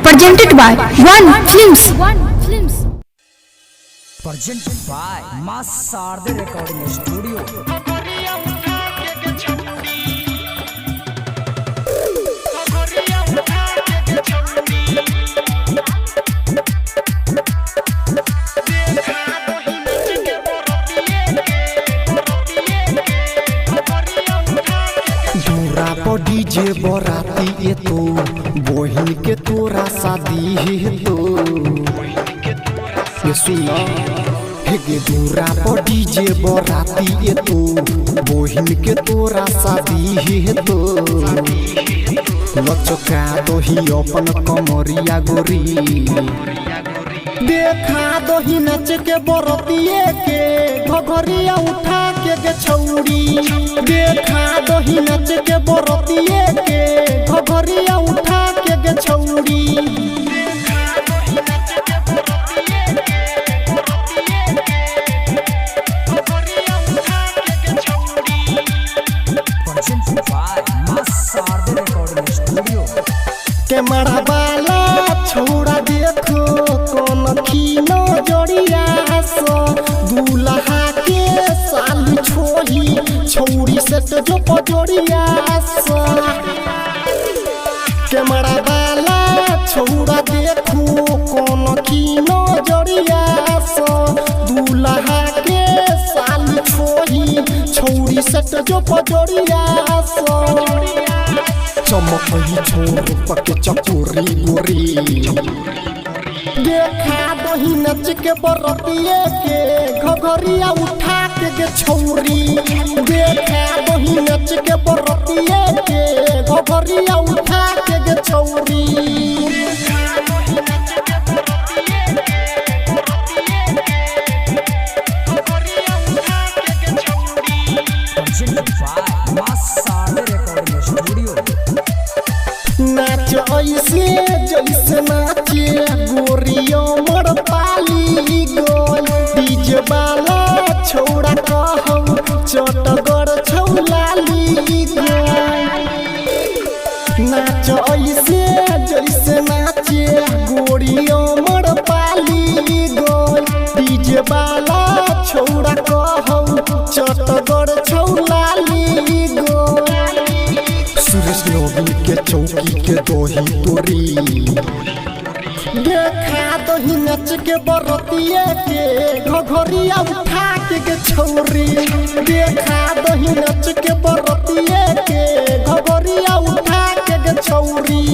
presented by One Films. Presented by Mass Sarde Recording Studio. DJ बराती ये तो बहिन के तोरा शादी है तो ये सुना हे दूरा पर डीजे बराती ये तो बहिन के तोरा शादी है तो लचका तो ही अपन कमरिया गोरी देखा दो ही नच के बरतिए के घघरिया उठा के छौड़ी देखा दो ही नच के बरतिए के घघरिया उठा के छौड़ी कैमरा वाला छोड़ा देखो कौन खीनो जोड़िया सो दूल्हा के साल छोड़ी छौड़ी सेट जो पजोड़िया सो कैमरा वाला छोड़ा देखो कौन खीनो जोड़िया सो दूल्हा के साल छोड़ी छौड़ी सेट जो पजोड़िया सो चमक ही छोड़ पके चकोरी गोरी देखा दही नच के बरतिए के घघरिया उठा के छौरी देखा दही नच के बरतिए के घघरिया उठा के छौरी नाच ऐसे जैसे नाचे गोरियो मर पाली गोल डीजे वाला छोड़ा कहौ चटगर छौलाली गोल नाच ऐसे जैसे नाचे गोरियो मर पाली गोल डीजे वाला छोड़ा कहौ चटगर छौलाली गोल सुरेश नवीन के चौकी के दोही तोरी देखा दही नच के बरतिए के घघरिया उठा के छौरी देखा दही नच के बरतिए के घघरिया उठा के छौरी।